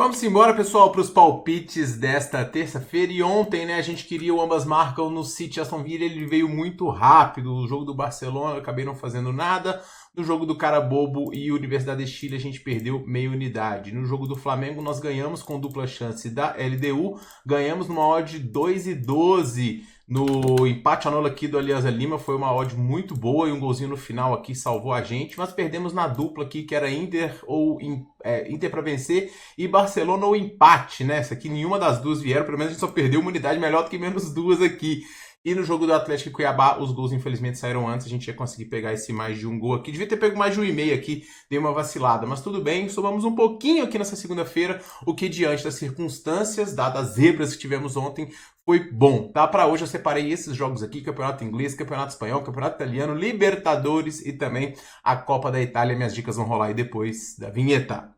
Vamos embora, pessoal, para os palpites desta terça-feira. E ontem, né, a gente queria o ambas marcam no City Aston Villa, ele veio muito rápido. O jogo do Barcelona, eu acabei não fazendo nada. No jogo do Cara Bobo e Universidade de Chile, a gente perdeu meia unidade. No jogo do Flamengo, nós ganhamos com dupla chance da LDU. Ganhamos numa odd 2,12. No empate anula aqui do Alianza Lima, foi uma odd muito boa e um golzinho no final aqui salvou a gente. Mas perdemos na dupla aqui, que era Inter ou Inter para vencer e Barcelona ou empate, né? Essa aqui nenhuma das duas vieram, pelo menos a gente só perdeu uma unidade melhor do que menos duas aqui. E no jogo do Atlético e Cuiabá, os gols infelizmente saíram antes, a gente ia conseguir pegar esse mais de um gol aqui. Devia ter pego mais de 1,5 aqui, dei uma vacilada, mas tudo bem, somamos um pouquinho aqui nessa segunda-feira, o que diante das circunstâncias, dadas as zebras que tivemos ontem, foi bom, tá? Para hoje eu separei esses jogos aqui, Campeonato Inglês, Campeonato Espanhol, Campeonato Italiano, Libertadores e também a Copa da Itália. Minhas dicas vão rolar aí depois da vinheta.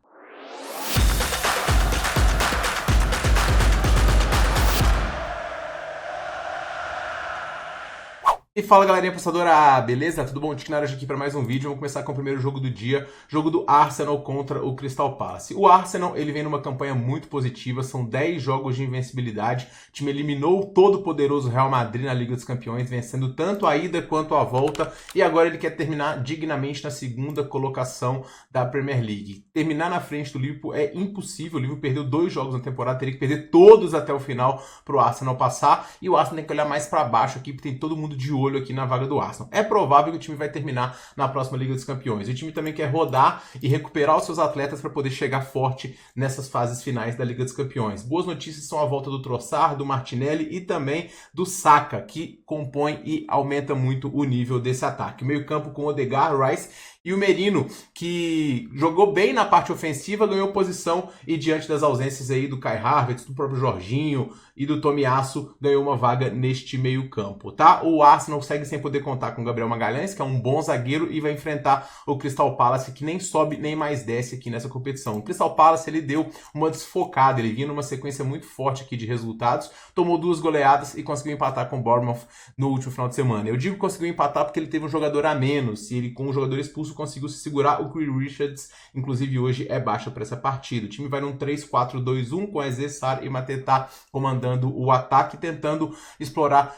E fala, galerinha apostadora, beleza? Tudo bom? Tiquinara aqui para mais um vídeo. Vamos começar com o primeiro jogo do dia, jogo do Arsenal contra o Crystal Palace. O Arsenal, ele vem numa campanha muito positiva, são 10 jogos de invencibilidade. O time eliminou o todo-poderoso Real Madrid na Liga dos Campeões, vencendo tanto a ida quanto a volta, e agora ele quer terminar dignamente na segunda colocação da Premier League. Terminar na frente do Liverpool é impossível, o Liverpool perdeu 2 jogos na temporada, teria que perder todos até o final para o Arsenal passar, e o Arsenal tem que olhar mais para baixo aqui, porque tem todo mundo de olho aqui na vaga do Arsenal. É provável que o time vai terminar na próxima Liga dos Campeões. O time também quer rodar e recuperar os seus atletas para poder chegar forte nessas fases finais da Liga dos Campeões. Boas notícias são a volta do Trossard, do Martinelli e também do Saka, que compõe e aumenta muito o nível desse ataque. O meio-campo com Odegaard, Rice e o Merino, que jogou bem na parte ofensiva, ganhou posição e diante das ausências aí do Kai Havertz, do próprio Jorginho e do Tomiyasu, ganhou uma vaga neste meio campo, tá? O Arsenal segue sem poder contar com o Gabriel Magalhães, que é um bom zagueiro, e vai enfrentar o Crystal Palace, que nem sobe nem mais desce aqui nessa competição. O Crystal Palace, ele deu uma desfocada, ele vinha numa sequência muito forte aqui de resultados, tomou 2 goleadas e conseguiu empatar com o Bournemouth no último final de semana. Eu digo que conseguiu empatar porque ele teve um jogador a menos, e ele com um jogador expulso conseguiu se segurar. O Chris Richards, inclusive hoje, é baixo para essa partida. O time vai num 3-4-2-1 com Eze, Sarr e Mateta comandando o ataque, tentando explorar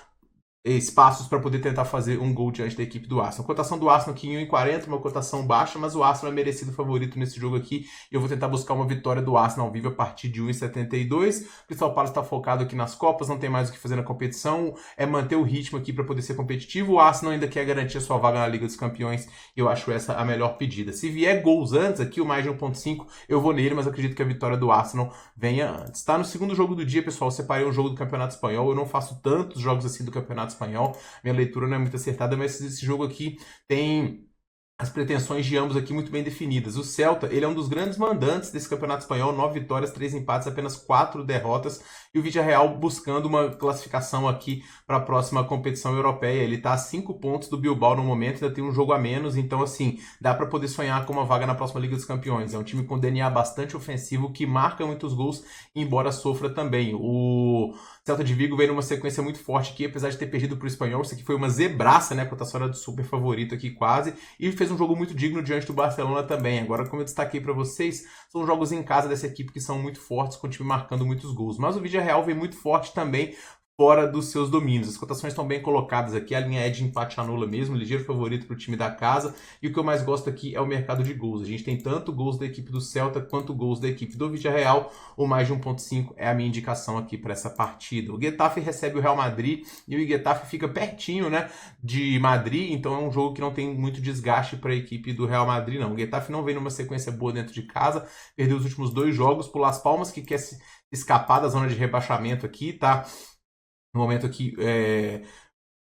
espaços para poder tentar fazer um gol diante da equipe do Arsenal. A cotação do Arsenal aqui em 1,40, uma cotação baixa, mas o Arsenal é merecido favorito nesse jogo aqui. Eu vou tentar buscar uma vitória do Arsenal ao vivo a partir de 1,72. O Crystal Palace está focado aqui nas Copas, não tem mais o que fazer na competição, é manter o ritmo aqui para poder ser competitivo. O Arsenal ainda quer garantir a sua vaga na Liga dos Campeões, e eu acho essa a melhor pedida. Se vier gols antes aqui, o mais de 1,5, eu vou nele, mas acredito que a vitória do Arsenal venha antes. Tá? No segundo jogo do dia, pessoal, eu separei um jogo do Campeonato Espanhol. Eu não faço tantos jogos assim do Campeonato Espanhol, minha leitura não é muito acertada, mas esse jogo aqui tem as pretensões de ambos aqui muito bem definidas. O Celta, ele é um dos grandes mandantes desse Campeonato Espanhol, 9 vitórias, 3 empates, apenas 4 derrotas, e o Villarreal buscando uma classificação aqui para a próxima competição europeia. Ele está a 5 pontos do Bilbao no momento, ainda tem um jogo a menos, então assim, dá para poder sonhar com uma vaga na próxima Liga dos Campeões. É um time com DNA bastante ofensivo, que marca muitos gols, embora sofra também. O Celta de Vigo veio numa sequência muito forte aqui, apesar de ter perdido para o Espanhol. Isso aqui foi uma zebraça, né? A cotação era do super favorito aqui quase, e fez um jogo muito digno diante do Barcelona também. Agora, como eu destaquei para vocês, são jogos em casa dessa equipe que são muito fortes, com o time marcando muitos gols. Mas o Villarreal vem muito forte também fora dos seus domínios. As cotações estão bem colocadas aqui, a linha é de empate anula mesmo, ligeiro favorito para o time da casa, e o que eu mais gosto aqui é o mercado de gols. A gente tem tanto gols da equipe do Celta quanto gols da equipe do Villarreal, o mais de 1,5 é a minha indicação aqui para essa partida. O Getafe recebe o Real Madrid, e o Getafe fica pertinho, né, de Madrid, então é um jogo que não tem muito desgaste para a equipe do Real Madrid, não. O Getafe não vem numa sequência boa dentro de casa, perdeu os últimos 2 jogos por Las Palmas, que quer se escapar da zona de rebaixamento aqui, tá? No momento aqui,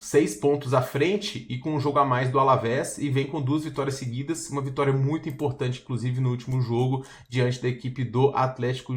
6 pontos à frente e com um jogo a mais do Alavés, e vem com 2 vitórias seguidas, uma vitória muito importante, inclusive no último jogo, diante da equipe do Atlético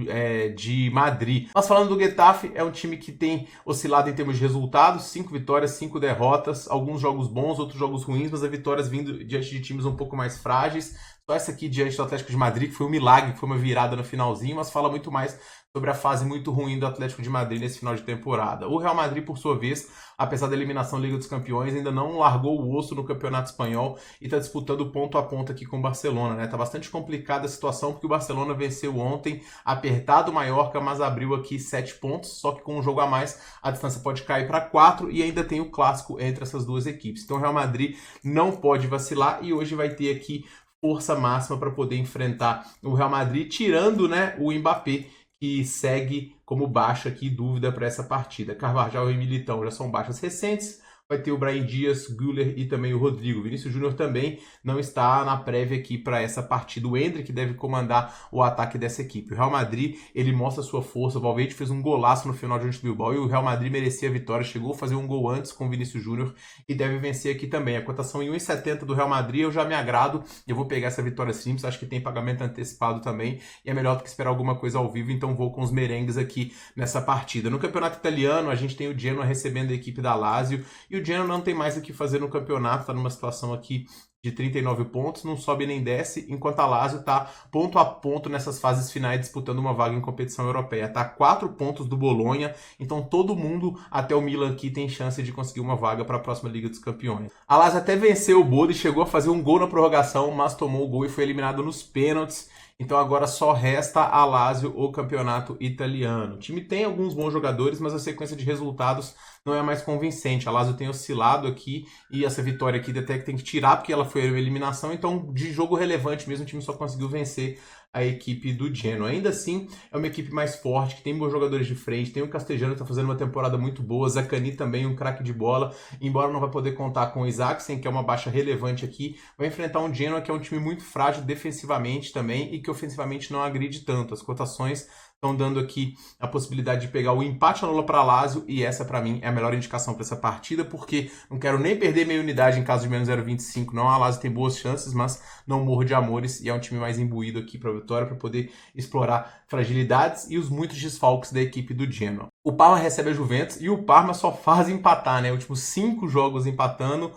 de Madrid. Mas falando do Getafe, é um time que tem oscilado em termos de resultados, 5 vitórias, 5 derrotas, alguns jogos bons, outros jogos ruins, mas as vitórias vindo diante de times um pouco mais frágeis. Só essa aqui diante do Atlético de Madrid, que foi um milagre, que foi uma virada no finalzinho, mas fala muito mais sobre a fase muito ruim do Atlético de Madrid nesse final de temporada. O Real Madrid, por sua vez, apesar da eliminação da Liga dos Campeões, ainda não largou o osso no Campeonato Espanhol e está disputando ponto a ponto aqui com o Barcelona, né? Tá bastante complicada a situação, porque o Barcelona venceu ontem, apertado o Mallorca, mas abriu aqui 7 pontos, só que com um jogo a mais, a distância pode cair para 4 e ainda tem o clássico entre essas duas equipes. Então o Real Madrid não pode vacilar e hoje vai ter aqui força máxima para poder enfrentar o Real Madrid, tirando, né, o Mbappé, que segue como baixa aqui, dúvida para essa partida. Carvajal e Militão já são baixas recentes. Vai ter o Brahim Dias, Güler e também o Rodrigo. Vinícius Júnior também não está na prévia aqui para essa partida. O Endrick deve comandar o ataque dessa equipe. O Real Madrid, ele mostra sua força. O Valverde fez um golaço no final diante do Bilbao e o Real Madrid merecia a vitória. Chegou a fazer um gol antes com o Vinícius Júnior e deve vencer aqui também. A cotação em 1,70 do Real Madrid eu já me agrado. Eu vou pegar essa vitória simples. Acho que tem pagamento antecipado também e é melhor do que esperar alguma coisa ao vivo. Então vou com os merengues aqui nessa partida. No campeonato italiano, a gente tem o Genoa recebendo a equipe da Lazio. E o Genoa não tem mais o que fazer no campeonato, está numa situação aqui de 39 pontos, não sobe nem desce, enquanto a Lazio está ponto a ponto nessas fases finais disputando uma vaga em competição europeia. Está a 4 pontos do Bolonha, então todo mundo, até o Milan aqui, tem chance de conseguir uma vaga para a próxima Liga dos Campeões. A Lazio até venceu o Bode, chegou a fazer um gol na prorrogação, mas tomou o gol e foi eliminado nos pênaltis. Então agora só resta a Lazio o campeonato italiano. O time tem alguns bons jogadores, mas a sequência de resultados não é mais convincente. A Lazio tem oscilado aqui e essa vitória aqui até que tem que tirar porque ela foi uma eliminação. Então de jogo relevante mesmo o time só conseguiu vencer a equipe do Genoa. Ainda assim, é uma equipe mais forte, que tem bons jogadores de frente, tem o Castellano que está fazendo uma temporada muito boa, Zaccagni também, um craque de bola, embora não vai poder contar com o Isaacsen, que é uma baixa relevante aqui, vai enfrentar um Genoa que é um time muito frágil defensivamente também e que ofensivamente não agride tanto. As cotações estão dando aqui a possibilidade de pegar o empate anula para Lazio e essa para mim é a melhor indicação para essa partida, porque não quero nem perder meia unidade em caso de menos 0,25, não. A Lazio tem boas chances, mas não morro de amores e é um time mais imbuído aqui para a vitória, para poder explorar fragilidades e os muitos desfalques da equipe do Genoa. O Parma recebe a Juventus e o Parma só faz empatar, né? Últimos 5 jogos empatando.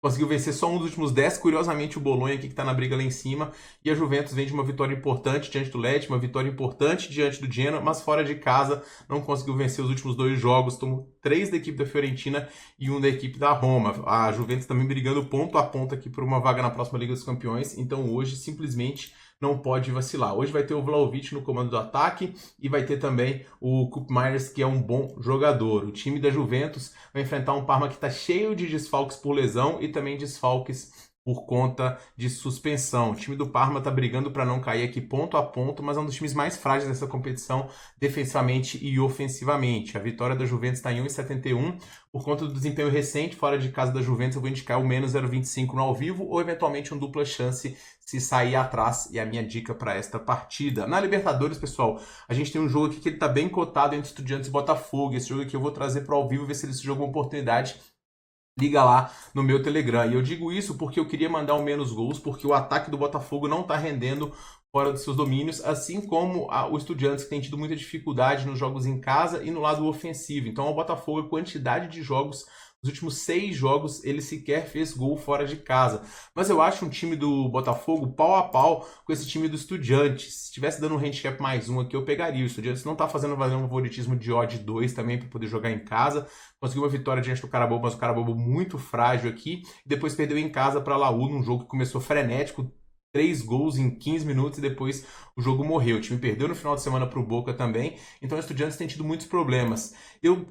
Conseguiu vencer só um dos últimos 10, curiosamente o Bolonha aqui que está na briga lá em cima, e a Juventus vem de uma vitória importante diante do Lecce, uma vitória importante diante do Genoa, mas fora de casa não conseguiu vencer os últimos 2 jogos, tomou 3 da equipe da Fiorentina e 1 da equipe da Roma. A Juventus também brigando ponto a ponto aqui por uma vaga na próxima Liga dos Campeões, então hoje simplesmente não pode vacilar. Hoje vai ter o Vlahovic no comando do ataque e vai ter também o Koopmeiners, que é um bom jogador. O time da Juventus vai enfrentar um Parma que está cheio de desfalques por lesão e também desfalques por conta de suspensão. O time do Parma está brigando para não cair aqui ponto a ponto, mas é um dos times mais frágeis dessa competição, defensivamente e ofensivamente. A vitória da Juventus está em 1,71. Por conta do desempenho recente, fora de casa da Juventus, eu vou indicar o menos 0,25 no ao vivo ou eventualmente um dupla chance se sair atrás, e a minha dica para esta partida. Na Libertadores, pessoal, a gente tem um jogo aqui que ele está bem cotado entre Estudiantes e Botafogo. Esse jogo aqui eu vou trazer para o ao vivo, ver se ele se jogou uma oportunidade. Liga lá no meu Telegram. E eu digo isso porque eu queria mandar um menos gols, porque o ataque do Botafogo não está rendendo fora dos seus domínios, assim como o Estudiantes, que tem tido muita dificuldade nos jogos em casa e no lado ofensivo. Então, o Botafogo, a quantidade de jogos, nos últimos 6 jogos, ele sequer fez gol fora de casa. Mas eu acho um time do Botafogo pau a pau com esse time do Estudiantes. Se estivesse dando um handicap mais um aqui, eu pegaria. O Estudiantes não está fazendo valer um favoritismo de odd 2 também para poder jogar em casa. Conseguiu uma vitória diante do Carabobo, mas o Carabobo muito frágil aqui. E depois perdeu em casa para a Laú, num jogo que começou frenético, 3 gols em 15 minutos e depois o jogo morreu. O time perdeu no final de semana para o Boca também, então o Estudiantes tem tido muitos problemas. Eu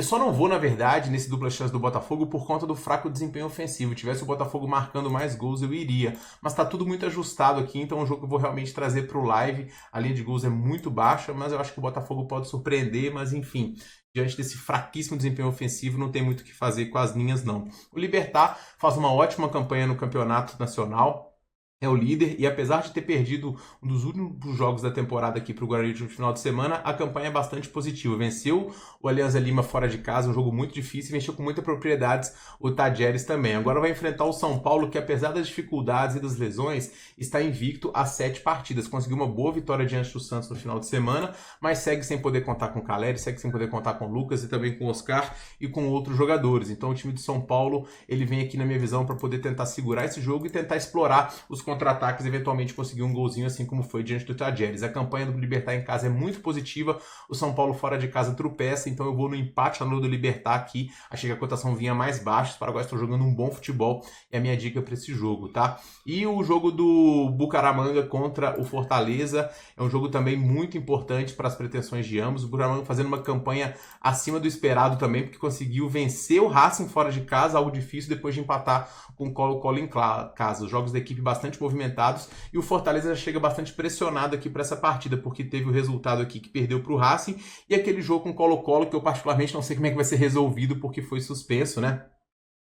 só não vou, na verdade, nesse dupla chance do Botafogo por conta do fraco desempenho ofensivo. Se tivesse o Botafogo marcando mais gols, eu iria. Mas tá tudo muito ajustado aqui, então é um jogo que eu vou realmente trazer para o live. A linha de gols é muito baixa, mas eu acho que o Botafogo pode surpreender, mas enfim, diante desse fraquíssimo desempenho ofensivo, não tem muito o que fazer com as linhas, não. O Libertad faz uma ótima campanha no campeonato nacional, é o líder, e apesar de ter perdido um dos últimos jogos da temporada aqui para o Guarani no final de semana, a campanha é bastante positiva. Venceu o Alianza Lima fora de casa, um jogo muito difícil, e venceu com muita propriedade o Tajeres também. Agora vai enfrentar o São Paulo, que apesar das dificuldades e das lesões, está invicto a 7 partidas. Conseguiu uma boa vitória diante do Santos no final de semana, mas segue sem poder contar com o Caleri, segue sem poder contar com o Lucas e também com o Oscar e com outros jogadores. Então o time de São Paulo, ele vem aqui na minha visão para poder tentar segurar esse jogo e tentar explorar os contra-ataques, eventualmente conseguir um golzinho, assim como foi diante do Tajeres. A campanha do Libertad em casa é muito positiva, o São Paulo fora de casa tropeça, então eu vou no empate anula do Libertad aqui. Achei que a cotação vinha mais baixa, os paraguaios estão jogando um bom futebol, é a minha dica para esse jogo, tá? E o jogo do Bucaramanga contra o Fortaleza é um jogo também muito importante para as pretensões de ambos. O Bucaramanga fazendo uma campanha acima do esperado também, porque conseguiu vencer o Racing fora de casa, algo difícil depois de empatar com o Colo-Colo em casa. Os jogos da equipe bastante movimentados e o Fortaleza já chega bastante pressionado aqui para essa partida, porque teve o resultado aqui que perdeu para o Racing e aquele jogo com o Colo-Colo que eu particularmente não sei como é que vai ser resolvido porque foi suspenso, né?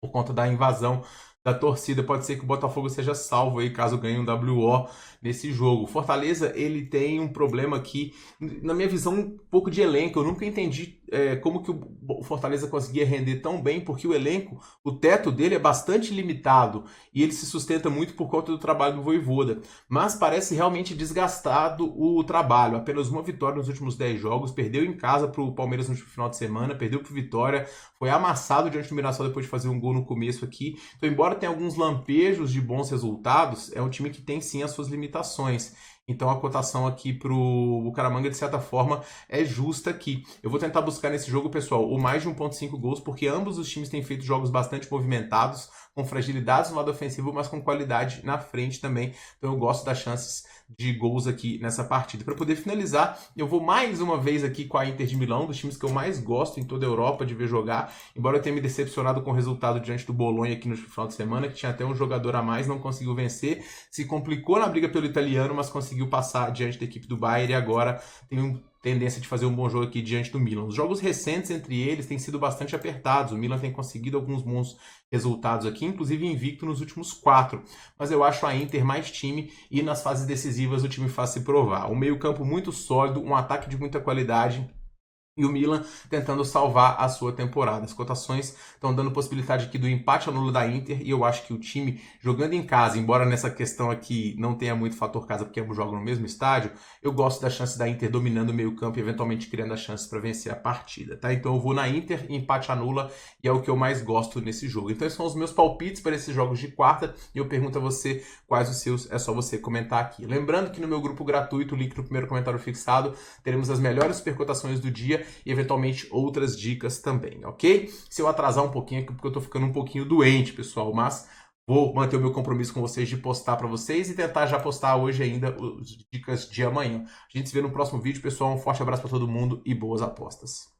Por conta da invasão da torcida, pode ser que o Botafogo seja salvo aí caso ganhe um WO nesse jogo. Fortaleza, ele tem um problema aqui, na minha visão, um pouco de elenco. Eu nunca entendi como que o Fortaleza conseguia render tão bem, porque o elenco, o teto dele é bastante limitado e ele se sustenta muito por conta do trabalho do Vojvoda, mas parece realmente desgastado o trabalho. Apenas uma vitória nos últimos 10 jogos, perdeu em casa para o Palmeiras no final de semana, perdeu para o Vitória, foi amassado diante do Mirassol depois de fazer um gol no começo aqui. Então, embora tenha alguns lampejos de bons resultados, é um time que tem sim as suas limitações. Então a cotação aqui para o Bucaramanga, de certa forma, é justa aqui. Eu vou tentar buscar nesse jogo, pessoal, o mais de 1,5 gols, porque ambos os times têm feito jogos bastante movimentados, com fragilidades no lado ofensivo, mas com qualidade na frente também. Então eu gosto das chances de gols aqui nessa partida. Para poder finalizar, eu vou mais uma vez aqui com a Inter de Milão, dos times que eu mais gosto em toda a Europa de ver jogar, embora eu tenha me decepcionado com o resultado diante do Bolonha aqui no final de semana, que tinha até um jogador a mais, não conseguiu vencer, se complicou na briga pelo italiano, mas conseguiu passar diante da equipe do Bayern e agora tem tendência de fazer um bom jogo aqui diante do Milan. Os jogos recentes entre eles têm sido bastante apertados. O Milan tem conseguido alguns bons resultados aqui, inclusive invicto nos últimos 4. Mas eu acho a Inter mais time e nas fases decisivas o time faz se provar. Um meio-campo muito sólido, um ataque de muita qualidade e o Milan tentando salvar a sua temporada. As cotações estão dando possibilidade aqui do empate anulo da Inter e eu acho que o time jogando em casa, embora nessa questão aqui não tenha muito fator casa porque ambos jogam no mesmo estádio, eu gosto da chance da Inter dominando o meio campo e eventualmente criando as chances para vencer a partida, tá? Então eu vou na Inter, empate anula e é o que eu mais gosto nesse jogo. Então esses são os meus palpites para esses jogos de quarta e eu pergunto a você quais os seus, é só você comentar aqui. Lembrando que no meu grupo gratuito, link no primeiro comentário fixado, teremos as melhores supercotações do dia e eventualmente outras dicas também, ok? Se eu atrasar um pouquinho aqui porque eu tô ficando um pouquinho doente, pessoal, mas vou manter o meu compromisso com vocês de postar para vocês e tentar já postar hoje ainda as dicas de amanhã. A gente se vê no próximo vídeo, pessoal. Um forte abraço para todo mundo e boas apostas.